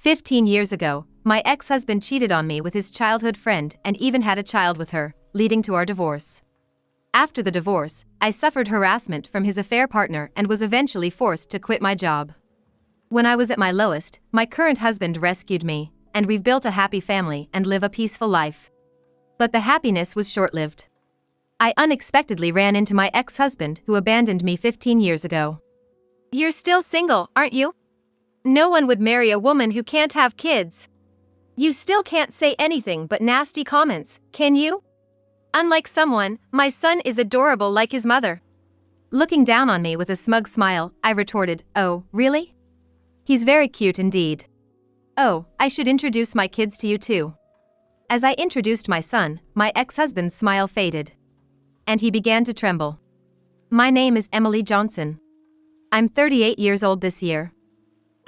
15 years ago, my ex-husband cheated on me with his childhood friend and even had a child with her, leading to our divorce. After the divorce, I suffered harassment from his affair partner and was eventually forced to quit my job. When I was at my lowest, my current husband rescued me, and we've built a happy family and live a peaceful life. But the happiness was short-lived. I unexpectedly ran into my ex-husband who abandoned me 15 years ago. You're still single, aren't you? No one would marry a woman who can't have kids. You still can't say anything but nasty comments, can you? Unlike someone, my son is adorable like his mother. Looking down on me with a smug smile, I retorted, "Oh, really? He's very cute indeed. Oh, I should introduce my kids to you too." As I introduced my son, my ex-husband's smile faded. And he began to tremble. "My name is Emily Johnson. I'm 38 years old this year.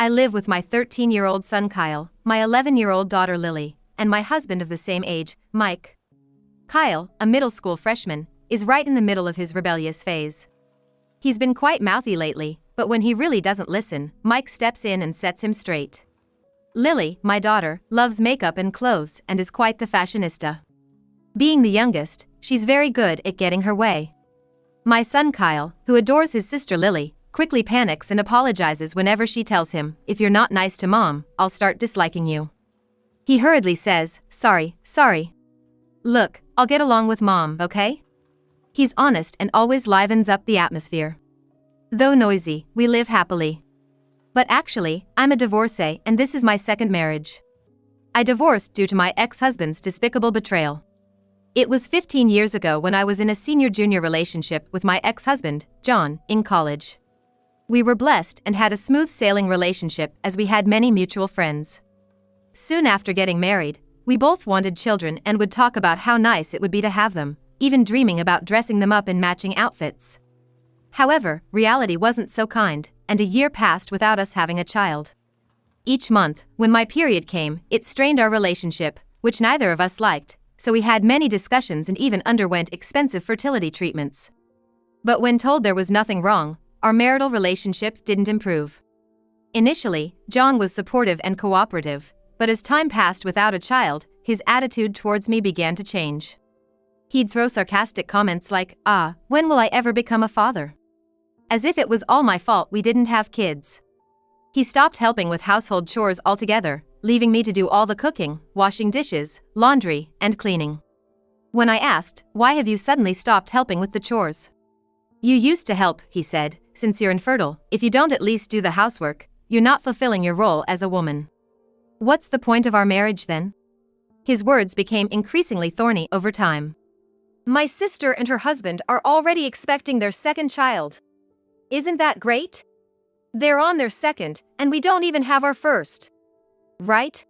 I live with my 13-year-old son Kyle, my 11-year-old daughter Lily, and my husband of the same age, Mike." Kyle, a middle school freshman, is right in the middle of his rebellious phase. He's been quite mouthy lately, but when he really doesn't listen, Mike steps in and sets him straight. Lily, my daughter, loves makeup and clothes and is quite the fashionista. Being the youngest, she's very good at getting her way. My son Kyle, who adores his sister Lily, quickly panics and apologizes whenever she tells him, "If you're not nice to mom, I'll start disliking you." He hurriedly says, Sorry. Look, I'll get along with mom, okay?" He's honest and always livens up the atmosphere. Though noisy, we live happily. But actually, I'm a divorcee and this is my second marriage. I divorced due to my ex-husband's despicable betrayal. It was 15 years ago when I was in a senior-junior relationship with my ex-husband, John, in college. We were blessed and had a smooth-sailing relationship as we had many mutual friends. Soon after getting married, we both wanted children and would talk about how nice it would be to have them, even dreaming about dressing them up in matching outfits. However, reality wasn't so kind, and a year passed without us having a child. Each month, when my period came, it strained our relationship, which neither of us liked, so we had many discussions and even underwent expensive fertility treatments. But when told there was nothing wrong, our marital relationship didn't improve. Initially, John was supportive and cooperative, but as time passed without a child, his attitude towards me began to change. He'd throw sarcastic comments like, when will I ever become a father?" As if it was all my fault we didn't have kids. He stopped helping with household chores altogether, leaving me to do all the cooking, washing dishes, laundry, and cleaning. When I asked, "Why have you suddenly stopped helping with the chores?" "You used to help," he said. "Since you're infertile, if you don't at least do the housework, you're not fulfilling your role as a woman. What's the point of our marriage then?" His words became increasingly thorny over time. My sister and her husband are already expecting their second child. Isn't that great? They're on their second, and we don't even have our first. Right?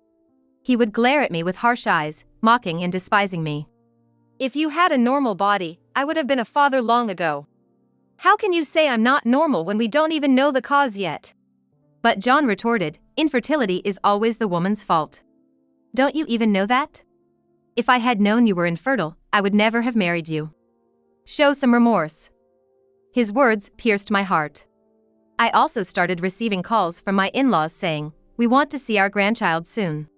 He would glare at me with harsh eyes, mocking and despising me. If you had a normal body, I would have been a father long ago. How can you say I'm not normal when we don't even know the cause yet? But John retorted, "Infertility is always the woman's fault. Don't you even know that? If I had known you were infertile, I would never have married you. Show some remorse." His words pierced my heart. I also started receiving calls from my in-laws saying, "We want to see our grandchild soon."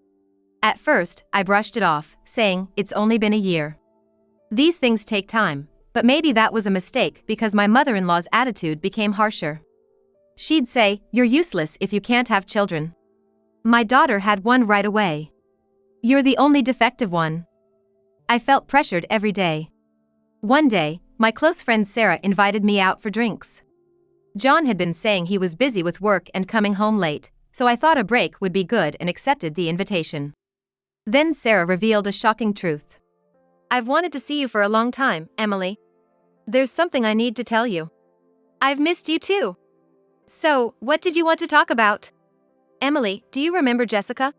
At first, I brushed it off, saying, "It's only been a year. These things take time," but maybe that was a mistake because my mother-in-law's attitude became harsher. She'd say, "You're useless if you can't have children." My daughter had one right away. "You're the only defective one." I felt pressured every day. One day, my close friend Sarah invited me out for drinks. John had been saying he was busy with work and coming home late, so I thought a break would be good and accepted the invitation. Then Sarah revealed a shocking truth. "I've wanted to see you for a long time, Emily. There's something I need to tell you. I've missed you too." "So, what did you want to talk about?" "Emily, do you remember Jessica?"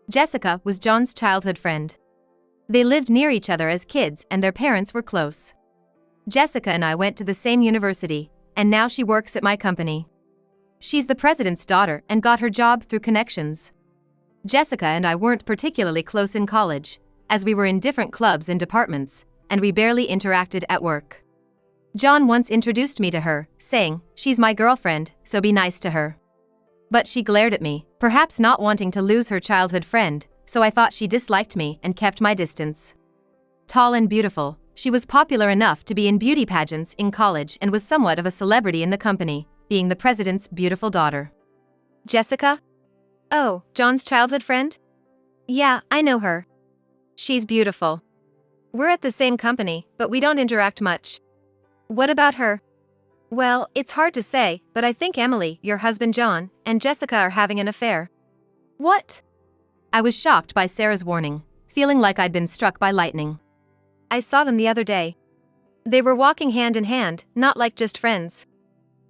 Jessica was John's childhood friend. They lived near each other as kids and their parents were close. Jessica and I went to the same university, and now she works at my company. She's the president's daughter and got her job through connections. Jessica and I weren't particularly close in college, as we were in different clubs and departments, and we barely interacted at work. John once introduced me to her, saying, "She's my girlfriend, so be nice to her." But she glared at me, perhaps not wanting to lose her childhood friend, so I thought she disliked me and kept my distance. Tall and beautiful, she was popular enough to be in beauty pageants in college and was somewhat of a celebrity in the company, being the president's beautiful daughter. Jessica? Oh, John's childhood friend? Yeah, I know her. She's beautiful. We're at the same company, but we don't interact much. What about her? Well, it's hard to say, but I think Emily, your husband John, and Jessica are having an affair. What? I was shocked by Sarah's warning, feeling like I'd been struck by lightning. I saw them the other day. They were walking hand in hand, not like just friends.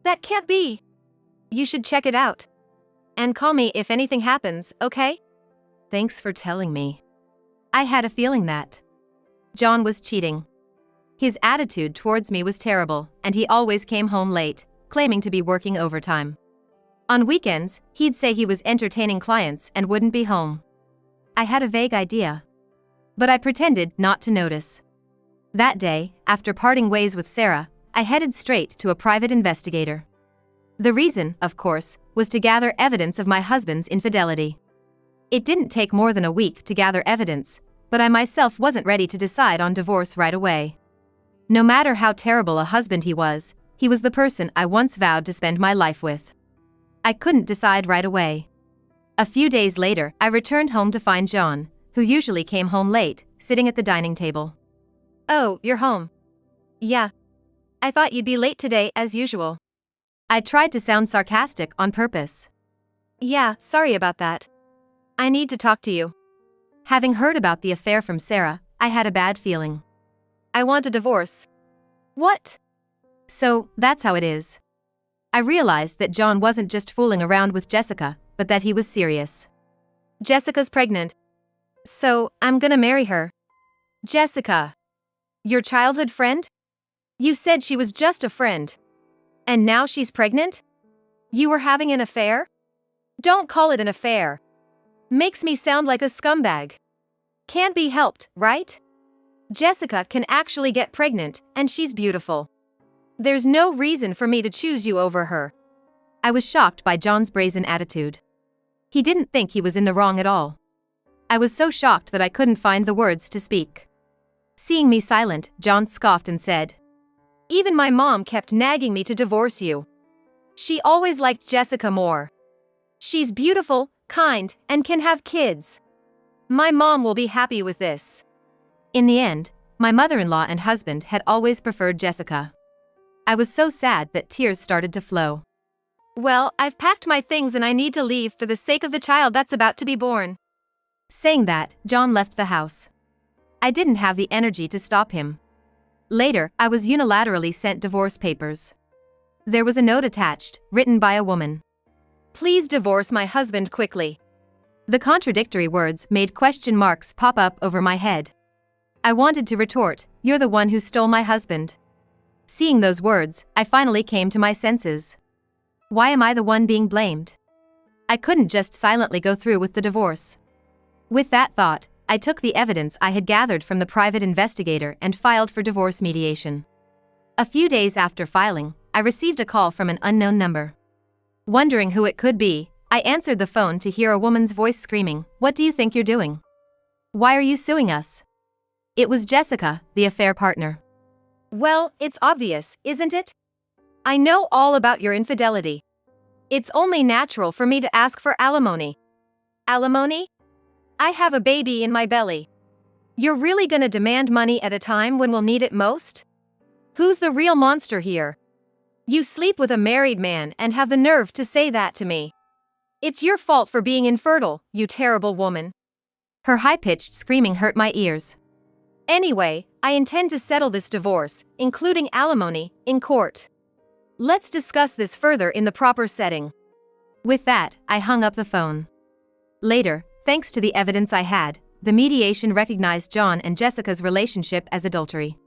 That can't be. You should check it out. And call me if anything happens, okay? Thanks for telling me. I had a feeling that John was cheating. His attitude towards me was terrible, and he always came home late, claiming to be working overtime. On weekends, he'd say he was entertaining clients and wouldn't be home. I had a vague idea, but I pretended not to notice. That day, after parting ways with Sarah, I headed straight to a private investigator. The reason, of course, was to gather evidence of my husband's infidelity. It didn't take more than a week to gather evidence, but I myself wasn't ready to decide on divorce right away. No matter how terrible a husband he was the person I once vowed to spend my life with. I couldn't decide right away. A few days later, I returned home to find John, who usually came home late, sitting at the dining table. Oh, you're home. Yeah. I thought you'd be late today as usual. I tried to sound sarcastic on purpose. Yeah, sorry about that. I need to talk to you. Having heard about the affair from Sarah, I had a bad feeling. I want a divorce. What? So, that's how it is. I realized that John wasn't just fooling around with Jessica, but that he was serious. Jessica's pregnant. So, I'm gonna marry her. Jessica. Your childhood friend? You said she was just a friend. And now she's pregnant? You were having an affair? Don't call it an affair. Makes me sound like a scumbag. Can't be helped, right? Jessica can actually get pregnant, and she's beautiful. There's no reason for me to choose you over her. I was shocked by John's brazen attitude. He didn't think he was in the wrong at all. I was so shocked that I couldn't find the words to speak. Seeing me silent, John scoffed and said, Even my mom kept nagging me to divorce you. She always liked Jessica more. She's beautiful, kind, and can have kids. My mom will be happy with this. In the end, my mother-in-law and husband had always preferred Jessica. I was so sad that tears started to flow. Well, I've packed my things and I need to leave for the sake of the child that's about to be born. Saying that, John left the house. I didn't have the energy to stop him. Later, I was unilaterally sent divorce papers. There was a note attached, written by a woman. Please divorce my husband quickly. The contradictory words made question marks pop up over my head. I wanted to retort, "You're the one who stole my husband." Seeing those words, I finally came to my senses. Why am I the one being blamed? I couldn't just silently go through with the divorce. With that thought, I took the evidence I had gathered from the private investigator and filed for divorce mediation. A few days after filing, I received a call from an unknown number. Wondering who it could be, I answered the phone to hear a woman's voice screaming, "What do you think you're doing? Why are you suing us?" It was Jessica, the affair partner. Well, it's obvious, isn't it? I know all about your infidelity. It's only natural for me to ask for alimony. Alimony? I have a baby in my belly. You're really gonna demand money at a time when we'll need it most? Who's the real monster here? You sleep with a married man and have the nerve to say that to me. It's your fault for being infertile, you terrible woman. Her high-pitched screaming hurt my ears. Anyway, I intend to settle this divorce, including alimony, in court. Let's discuss this further in the proper setting. With that, I hung up the phone. Later, thanks to the evidence I had, the mediation recognized John and Jessica's relationship as adultery.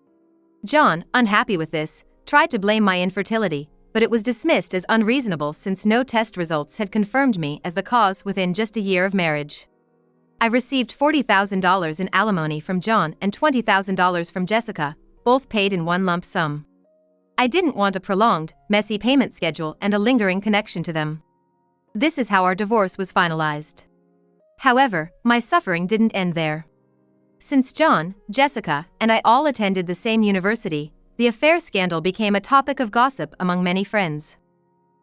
John, unhappy with this, tried to blame my infertility, but it was dismissed as unreasonable since no test results had confirmed me as the cause within just a year of marriage. I received $40,000 in alimony from John and $20,000 from Jessica, both paid in one lump sum. I didn't want a prolonged, messy payment schedule and a lingering connection to them. This is how our divorce was finalized. However, my suffering didn't end there. Since John, Jessica, and I all attended the same university, the affair scandal became a topic of gossip among many friends.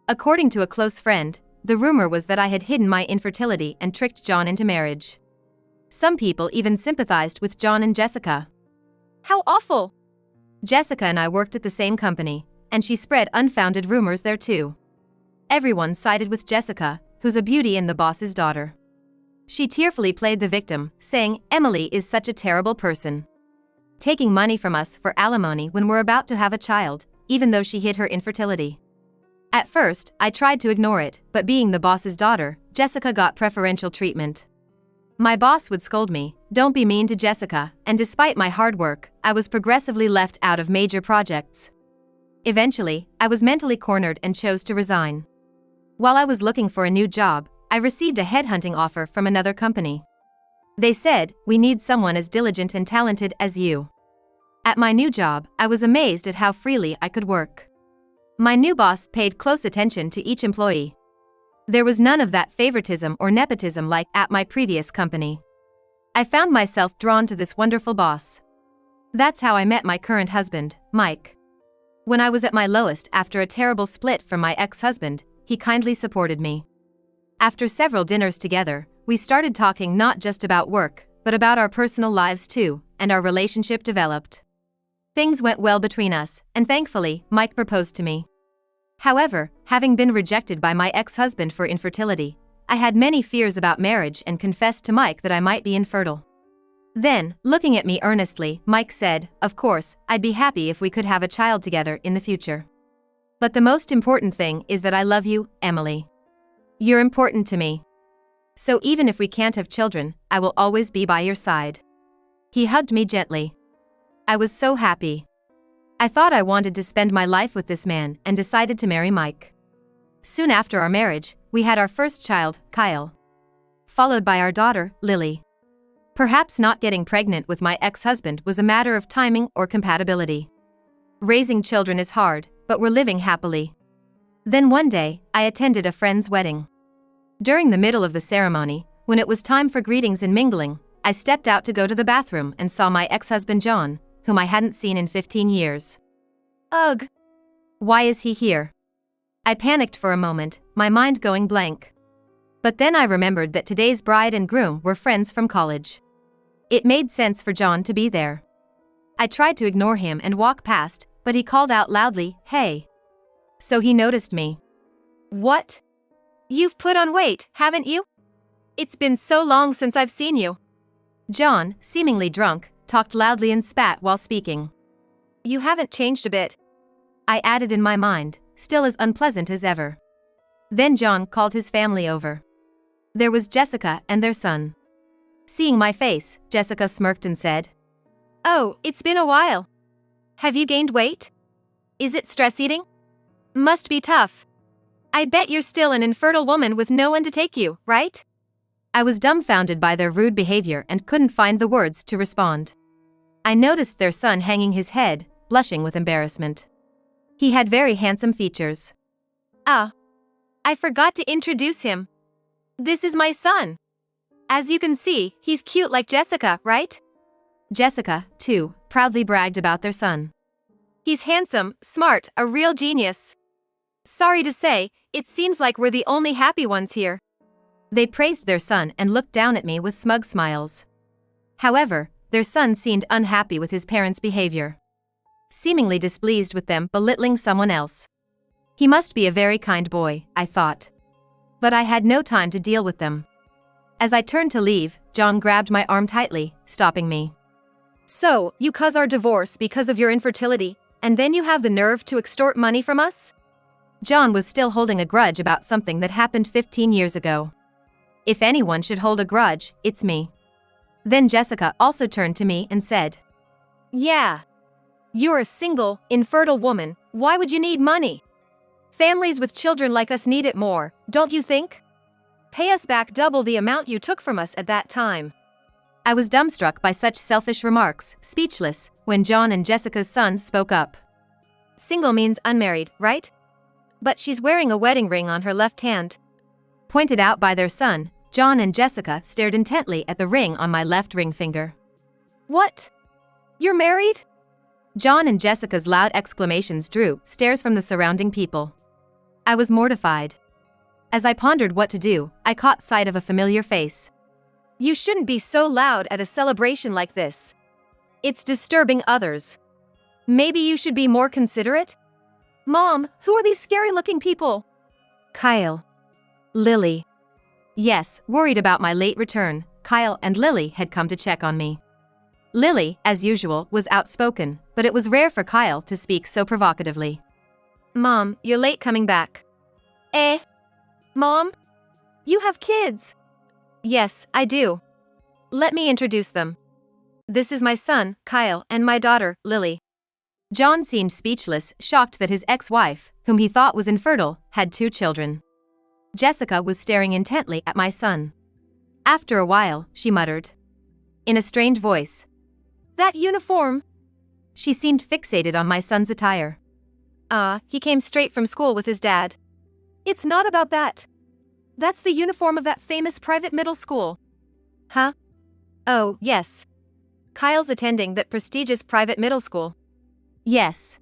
According to a close friend, the rumor was that I had hidden my infertility and tricked John into marriage. Some people even sympathized with John and Jessica. How awful! Jessica and I worked at the same company, and she spread unfounded rumors there too. Everyone sided with Jessica, who's a beauty and the boss's daughter. She tearfully played the victim, saying, "Emily is such a terrible person. Taking money from us for alimony when we're about to have a child, even though she hid her infertility." At first, I tried to ignore it, but being the boss's daughter, Jessica got preferential treatment. My boss would scold me, "Don't be mean to Jessica," and despite my hard work, I was progressively left out of major projects. Eventually, I was mentally cornered and chose to resign. While I was looking for a new job, I received a headhunting offer from another company. They said, "We need someone as diligent and talented as you." At my new job, I was amazed at how freely I could work. My new boss paid close attention to each employee. There was none of that favoritism or nepotism like at my previous company. I found myself drawn to this wonderful boss. That's how I met my current husband, Mike. When I was at my lowest after a terrible split from my ex-husband, he kindly supported me. After several dinners together, we started talking not just about work, but about our personal lives too, and our relationship developed. Things went well between us, and thankfully, Mike proposed to me. However, having been rejected by my ex-husband for infertility, I had many fears about marriage and confessed to Mike that I might be infertile. Then, looking at me earnestly, Mike said, "Of course, I'd be happy if we could have a child together in the future. But the most important thing is that I love you, Emily. You're important to me. So even if we can't have children, I will always be by your side." He hugged me gently. I was so happy. I thought I wanted to spend my life with this man and decided to marry Mike. Soon after our marriage, we had our first child, Kyle. Followed by our daughter, Lily. Perhaps not getting pregnant with my ex-husband was a matter of timing or compatibility. Raising children is hard, but we're living happily. Then one day, I attended a friend's wedding. During the middle of the ceremony, when it was time for greetings and mingling, I stepped out to go to the bathroom and saw my ex-husband John, whom I hadn't seen in 15 years. Ugh! Why is he here? I panicked for a moment, my mind going blank. But then I remembered that today's bride and groom were friends from college. It made sense for John to be there. I tried to ignore him and walk past, but he called out loudly, "Hey." So he noticed me. What? You've put on weight, haven't you? It's been so long since I've seen you. John, seemingly drunk, talked loudly and spat while speaking. You haven't changed a bit. I added in my mind, still as unpleasant as ever. Then John called his family over. There was Jessica and their son. Seeing my face, Jessica smirked and said, "Oh, it's been a while. Have you gained weight? Is it stress eating? Must be tough. I bet you're still an infertile woman with no one to take you, right?" I was dumbfounded by their rude behavior and couldn't find the words to respond. I noticed their son hanging his head, blushing with embarrassment. He had very handsome features. Ah. I forgot to introduce him. This is my son. As you can see, he's cute like Jessica, right? Jessica, too, proudly bragged about their son. He's handsome, smart, a real genius. Sorry to say, it seems like we're the only happy ones here. They praised their son and looked down at me with smug smiles. However, their son seemed unhappy with his parents' behavior. Seemingly displeased with them belittling someone else. He must be a very kind boy, I thought. But I had no time to deal with them. As I turned to leave, John grabbed my arm tightly, stopping me. "So, you cause our divorce because of your infertility, and then you have the nerve to extort money from us?" John was still holding a grudge about something that happened 15 years ago. If anyone should hold a grudge, it's me. Then Jessica also turned to me and said, "Yeah. You're a single, infertile woman, why would you need money? Families with children like us need it more, don't you think? Pay us back double the amount you took from us at that time." I was dumbstruck by such selfish remarks, speechless, when John and Jessica's son spoke up. "Single means unmarried, right? But she's wearing a wedding ring on her left hand." pointed out by their son, John and Jessica stared intently at the ring on my left ring finger. What? You're married? John and Jessica's loud exclamations drew stares from the surrounding people. I was mortified. As I pondered what to do, I caught sight of a familiar face. You shouldn't be so loud at a celebration like this. It's disturbing others. Maybe you should be more considerate? Mom, who are these scary-looking people? Kyle. Lily. Yes, worried about my late return, Kyle and Lily had come to check on me. Lily, as usual, was outspoken, but it was rare for Kyle to speak so provocatively. Mom, you're late coming back. Eh? Mom? You have kids? Yes, I do. Let me introduce them. This is my son, Kyle, and my daughter, Lily. John seemed speechless, shocked that his ex-wife, whom he thought was infertile, had 2 children. Jessica was staring intently at my son. After a while, she muttered. In a strained voice. That uniform! She seemed fixated on my son's attire. He came straight from school with his dad. It's not about that. That's the uniform of that famous private middle school. Huh? Oh, yes. Kyle's attending that prestigious private middle school. Yes.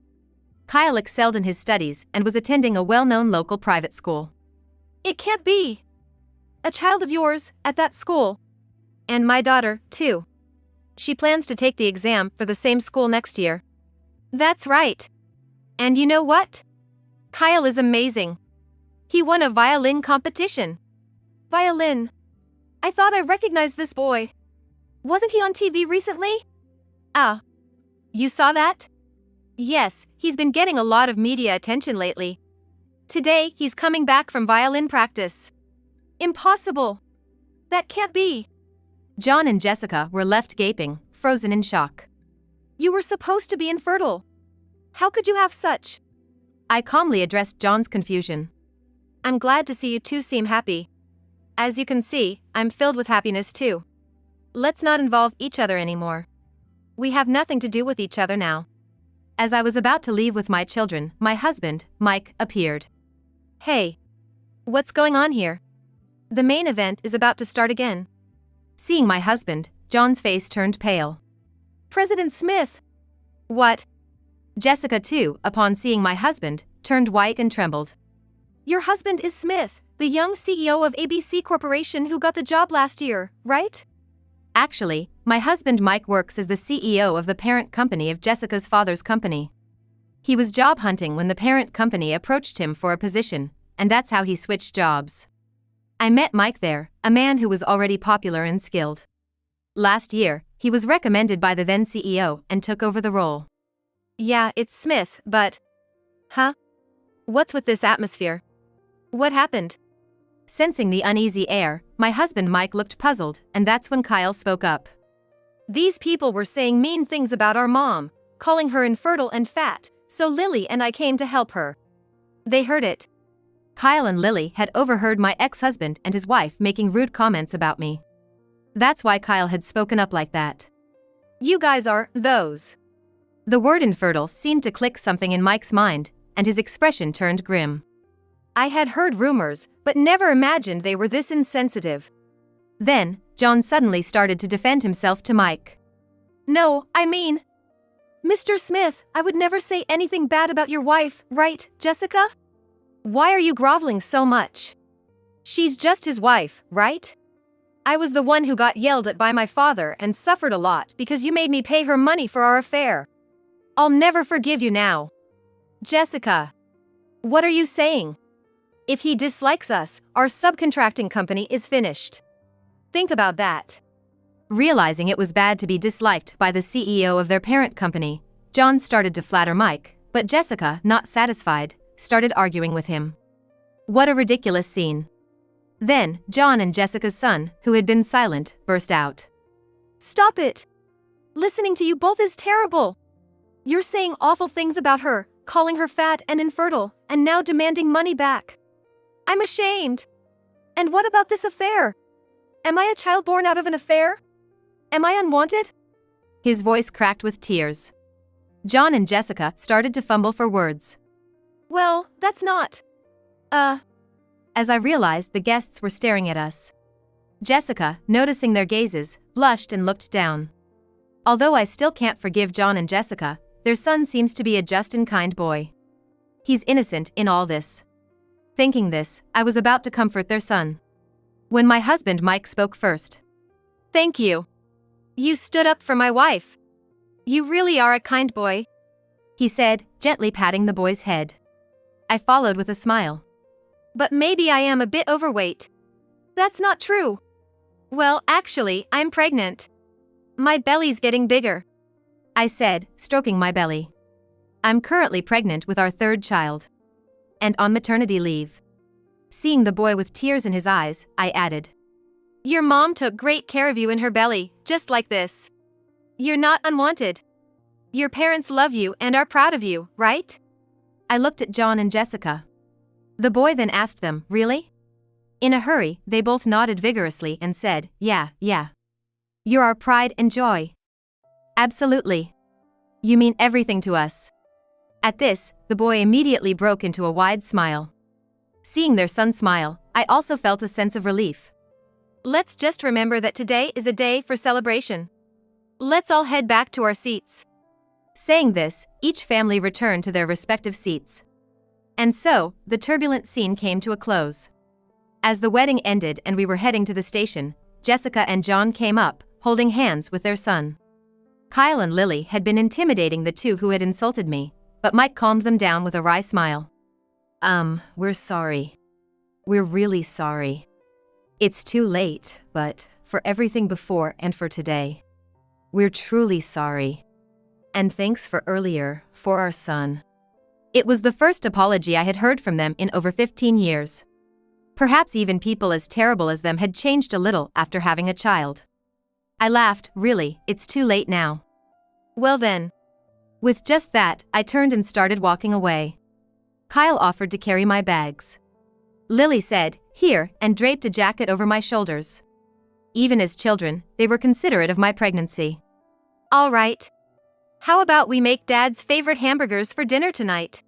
Kyle excelled in his studies and was attending a well-known local private school. It can't be. A child of yours, at that school. And my daughter, too. She plans to take the exam for the same school next year. That's right. And you know what? Kyle is amazing. He won a violin competition. Violin. I thought I recognized this boy. Wasn't he on TV recently? You saw that? Yes, he's been getting a lot of media attention lately. Today, he's coming back from violin practice. Impossible. That can't be. John and Jessica were left gaping, frozen in shock. You were supposed to be infertile. How could you have such? I calmly addressed John's confusion. I'm glad to see you two seem happy. As you can see, I'm filled with happiness too. Let's not involve each other anymore. We have nothing to do with each other now. As I was about to leave with my children, my husband, Mike, appeared. Hey. What's going on here? The main event is about to start again. Seeing my husband, John's face turned pale. President Smith! What? Jessica too, upon seeing my husband, turned white and trembled. Your husband is Smith, the young CEO of ABC Corporation who got the job last year, right? Actually, my husband Mike works as the CEO of the parent company of Jessica's father's company. He was job hunting when the parent company approached him for a position, and that's how he switched jobs. I met Mike there, a man who was already popular and skilled. Last year, he was recommended by the then CEO and took over the role. Yeah, it's Smith, but... Huh? What's with this atmosphere? What happened? Sensing the uneasy air, my husband Mike looked puzzled, and that's when Kyle spoke up. These people were saying mean things about our mom, calling her infertile and fat, so Lily and I came to help her. They heard it. Kyle and Lily had overheard my ex-husband and his wife making rude comments about me. That's why Kyle had spoken up like that. You guys are those. The word infertile seemed to click something in Mike's mind, and his expression turned grim. I had heard rumors, but never imagined they were this insensitive. Then, John suddenly started to defend himself to Mike. No, I mean... Mr. Smith, I would never say anything bad about your wife, right, Jessica? Why are you groveling so much? She's just his wife, right? I was the one who got yelled at by my father and suffered a lot because you made me pay her money for our affair. I'll never forgive you now. Jessica. What are you saying? If he dislikes us, our subcontracting company is finished. Think about that. Realizing it was bad to be disliked by the CEO of their parent company, John started to flatter Mike, but Jessica, not satisfied, started arguing with him. What a ridiculous scene. Then, John and Jessica's son, who had been silent, burst out. Stop it! Listening to you both is terrible. You're saying awful things about her, calling her fat and infertile, and now demanding money back. I'm ashamed. And what about this affair? Am I a child born out of an affair? Am I unwanted? His voice cracked with tears. John and Jessica started to fumble for words. Well, that's not... as I realized the guests were staring at us. Jessica, noticing their gazes, blushed and looked down. Although I still can't forgive John and Jessica, their son seems to be a just and kind boy. He's innocent in all this. Thinking this, I was about to comfort their son, when my husband Mike spoke first. Thank you. You stood up for my wife. You really are a kind boy, he said, gently patting the boy's head. I followed with a smile. But maybe I am a bit overweight. That's not true. Well, actually, I'm pregnant. My belly's getting bigger, I said, stroking my belly. I'm currently pregnant with our third child, and on maternity leave. Seeing the boy with tears in his eyes, I added, Your mom took great care of you in her belly, just like this. You're not unwanted. Your parents love you and are proud of you, right? I looked at John and Jessica. The boy then asked them, Really? In a hurry, they both nodded vigorously and said, Yeah. You're our pride and joy. Absolutely. You mean everything to us. At this, the boy immediately broke into a wide smile. Seeing their son smile, I also felt a sense of relief. Let's just remember that today is a day for celebration. Let's all head back to our seats. Saying this, each family returned to their respective seats. And so, the turbulent scene came to a close. As the wedding ended and we were heading to the station, Jessica and John came up, holding hands with their son. Kyle and Lily had been intimidating the two who had insulted me, but Mike calmed them down with a wry smile. We're sorry. We're really sorry. It's too late, but for everything before and for today, we're truly sorry. And thanks for earlier, for our son. It was the first apology I had heard from them in over 15 years. Perhaps even people as terrible as them had changed a little after having a child. I laughed, Really, it's too late now. Well then. With just that, I turned and started walking away. Kyle offered to carry my bags. Lily said, Here, and draped a jacket over my shoulders. Even as children, they were considerate of my pregnancy. All right. How about we make Dad's favorite hamburgers for dinner tonight?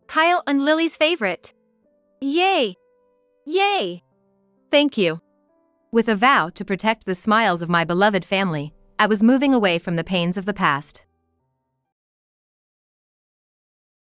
Kyle and Lily's favorite. Yay! Yay! Thank you. With a vow to protect the smiles of my beloved family, I was moving away from the pains of the past.